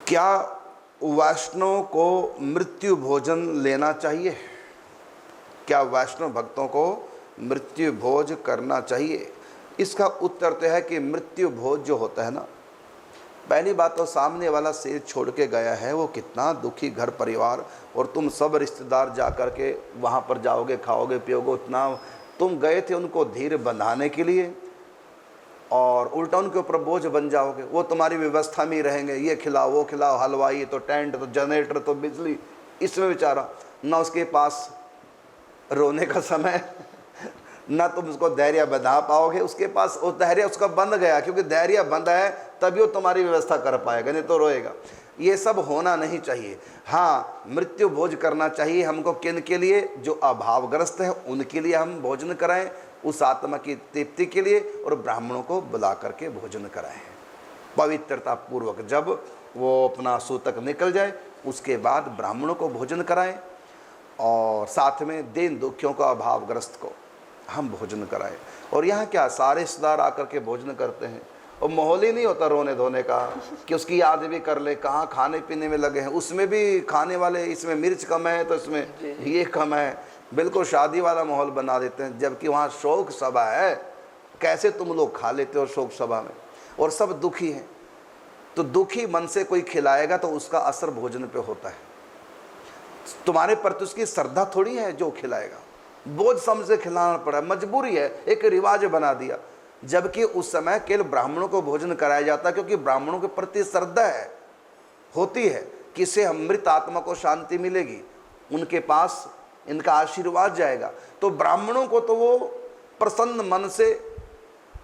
क्या वैष्णव को मृत्यु भोजन लेना चाहिए? क्या वैष्णव भक्तों को मृत्यु भोज करना चाहिए? इसका उत्तर तो है कि मृत्यु भोज जो होता है ना, पहली बात तो सामने वाला शरीर छोड़ के गया है, वो कितना दुखी घर परिवार, और तुम सब रिश्तेदार जा कर के वहाँ पर जाओगे, खाओगे पियोगे, उतना तुम गए थे उनको धीरे बंधाने के लिए और उल्टा उनके ऊपर बोझ बन जाओगे। वो तुम्हारी व्यवस्था में ही रहेंगे, ये खिलाओ वो खिलाओ, हलवाई तो टेंट तो जनरेटर तो बिजली, इसमें बेचारा ना उसके पास रोने का समय ना तुम उसको धैर्य बंधा पाओगे, उसके पास वो धैर्य उसका बंध गया, क्योंकि धैर्य बंधा है तभी वो तुम्हारी व्यवस्था कर पाएगा, नहीं तो रोएगा। ये सब होना नहीं चाहिए। हाँ, मृत्यु भोज करना चाहिए हमको, किन के लिए? जो अभावग्रस्त है उनके लिए हम भोजन कराएं, उस आत्मा की तृप्ति के लिए, और ब्राह्मणों को बुला करके भोजन कराएं पवित्रता पूर्वक। जब वो अपना सूतक निकल जाए उसके बाद ब्राह्मणों को भोजन कराएं, और साथ में दीन दुखियों को, अभावग्रस्त को हम भोजन कराएं। और यहाँ क्या सारे रिश्तेदार आकर के भोजन करते हैं, और माहौल ही नहीं होता रोने धोने का कि उसकी याद भी कर ले, कहाँ खाने पीने में लगे हैं, उसमें भी खाने वाले, इसमें मिर्च कम है तो इसमें ये कम है, बिल्कुल शादी वाला माहौल बना देते हैं, जबकि वहाँ शोक सभा है। कैसे तुम लोग खा लेते हो शोक सभा में, और सब दुखी हैं। तो दुखी मन से कोई खिलाएगा तो उसका असर भोजन पे होता है। तुम्हारे प्रति उसकी श्रद्धा थोड़ी है जो खिलाएगा, बोझ समझ से खिलाना पड़ा, मजबूरी है, एक रिवाज बना दिया। जबकि उस समय केवल ब्राह्मणों को भोजन कराया जाता है, क्योंकि ब्राह्मणों के प्रति श्रद्धा है, होती है कि इससे अमृत आत्मा को शांति मिलेगी, उनके पास इनका आशीर्वाद जाएगा। तो ब्राह्मणों को तो वो प्रसन्न मन से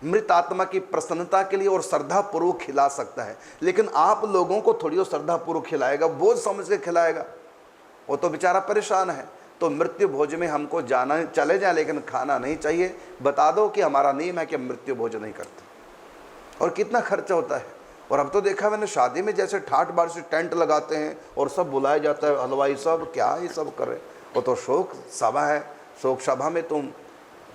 मृत आत्मा की प्रसन्नता के लिए और श्रद्धा पूर्वक खिला सकता है, लेकिन आप लोगों को थोड़ी वो श्रद्धा पूर्वक खिलाएगा, बोझ समझ के खिलाएगा, वो तो बेचारा परेशान है। तो मृत्यु भोज में हमको जाना चले जाए, लेकिन खाना नहीं चाहिए। बता दो कि हमारा नियम है कि मृत्यु भोज नहीं करते। और कितना खर्चा होता है। और अब तो देखा मैंने शादी में जैसे ठाट बाट से टेंट लगाते हैं और सब बुलाया जाता है, हलवाई सब, क्या ये सब कर रहे, वो तो शोक सभा है। शोक सभा में तुम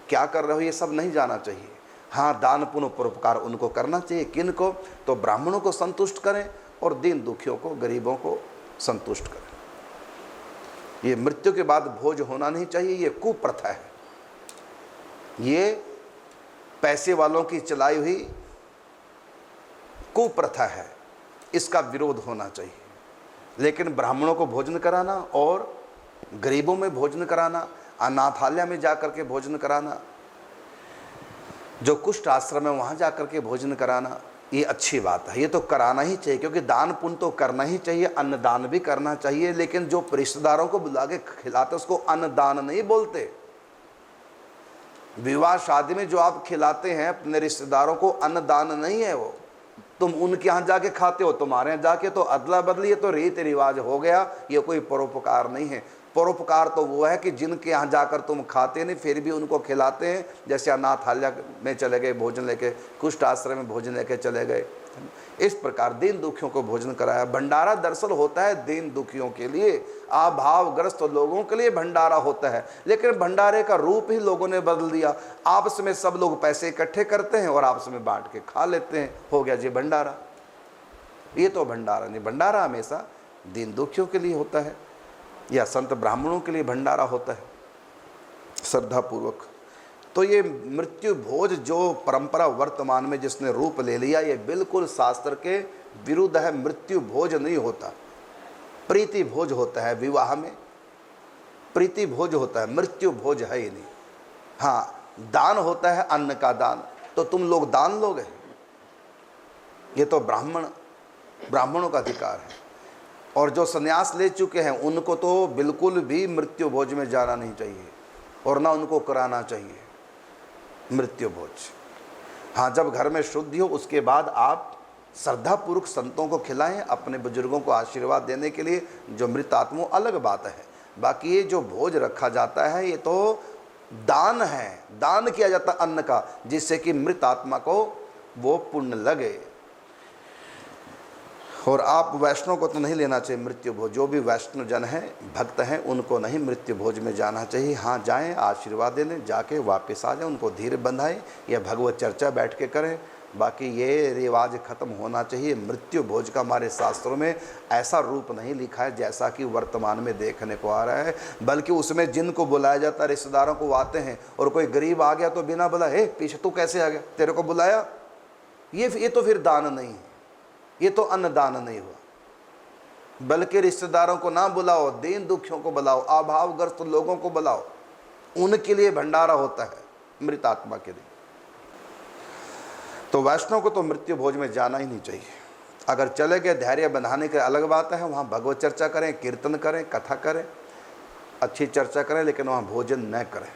क्या कर रहे हो, ये सब नहीं जाना चाहिए। हाँ, दान पुण्य परोपकार उनको करना चाहिए। किन को? तो ब्राह्मणों को संतुष्ट करें और दीन दुखियों को, गरीबों को संतुष्ट करें। ये मृत्यु के बाद भोज होना नहीं चाहिए, ये कुप्रथा है, ये पैसे वालों की चलाई हुई कुप्रथा है, इसका विरोध होना चाहिए। लेकिन ब्राह्मणों को भोजन कराना और गरीबों में भोजन कराना, अनाथालय में जाकर के भोजन कराना, जो कुष्ठ आश्रम है वहाँ जाकर के भोजन कराना, ये अच्छी बात है, ये तो कराना ही चाहिए। क्योंकि दान पुण्य तो करना ही चाहिए, अन्नदान भी करना चाहिए। लेकिन जो रिश्तेदारों को बुला के खिलाते उसको अन्नदान नहीं बोलते। विवाह शादी में जो आप खिलाते हैं अपने रिश्तेदारों को, अन्नदान नहीं है वो। तुम उनके यहाँ जाके खाते हो, तुम्हारे यहाँ जाके तो अदला बदली, ये तो रीति रिवाज हो गया, ये कोई परोपकार नहीं है। परोपकार तो वो है कि जिनके यहाँ जाकर तुम खाते नहीं फिर भी उनको खिलाते हैं। जैसे अनाथालय में चले गए भोजन लेके, कुष्ठ आश्रम में भोजन लेके चले गए, इस प्रकार दीन दुखियों को भोजन कराया। भंडारा दरअसल होता है दीन दुखियों के लिए, अभावग्रस्त लोगों के लिए भंडारा होता है। लेकिन भंडारे का रूप ही लोगों ने बदल दिया। आपस में सब लोग पैसे इकट्ठे करते हैं और आपस में बांट के खा लेते हैं, हो गया जी भंडारा। ये तो भंडारा नहीं, भंडारा हमेशा दीन दुखियों के लिए होता है या संत ब्राह्मणों के लिए भंडारा होता है श्रद्धा पूर्वक। तो ये मृत्यु भोज जो परंपरा वर्तमान में जिसने रूप ले लिया, ये बिल्कुल शास्त्र के विरुद्ध है। मृत्यु भोज नहीं होता, प्रीति भोज होता है। विवाह में प्रीति भोज होता है, मृत्यु भोज है ही नहीं। हाँ, दान होता है, अन्न का दान, तो तुम लोग दान लोगे, ये तो ब्राह्मणों का अधिकार है। और जो संन्यास ले चुके हैं उनको तो बिल्कुल भी मृत्यु भोज में जाना नहीं चाहिए और ना उनको कराना चाहिए मृत्यु भोज। हाँ, जब घर में शुद्धि हो उसके बाद आप श्रद्धापूर्वक संतों को खिलाएं, अपने बुजुर्गों को आशीर्वाद देने के लिए, जो मृत आत्मा, अलग बात है। बाकी ये जो भोज रखा जाता है ये तो दान है, दान किया जाता है अन्न का, जिससे कि मृत आत्मा को वो पुण्य लगे। और आप वैष्णव को तो नहीं लेना चाहिए मृत्यु भोज। जो भी वैष्णव जन हैं, भक्त हैं, उनको नहीं मृत्यु भोज में जाना चाहिए। हाँ, जाएं, आशीर्वाद दे लें, जाके वापस आ जाएं, उनको धीरे बंधाएं या भगवत चर्चा बैठ के करें, बाकी ये रिवाज खत्म होना चाहिए। मृत्यु भोज का हमारे शास्त्रों में ऐसा रूप नहीं लिखा है जैसा कि वर्तमान में देखने को आ रहा है, बल्कि उसमें जिनको बुलाया जाता है, रिश्तेदारों को आते हैं, और कोई गरीब आ गया तो बिना बुलाए, हे पीछे तू कैसे आ गया, तेरे को बुलाया। ये तो फिर दान नहीं है, ये तो अन्नदान नहीं हुआ। बल्कि रिश्तेदारों को ना बुलाओ, दीन दुखियों को बुलाओ, अभावग्रस्त लोगों को बुलाओ, उनके लिए भंडारा होता है मृत आत्मा के लिए। तो वैष्णव को तो मृत्यु भोज में जाना ही नहीं चाहिए। अगर चले गए धैर्य बनाने के अलग बात है, वहाँ भगवत चर्चा करें, कीर्तन करें, कथा करें, अच्छी चर्चा करें, लेकिन वहाँ भोजन न करें।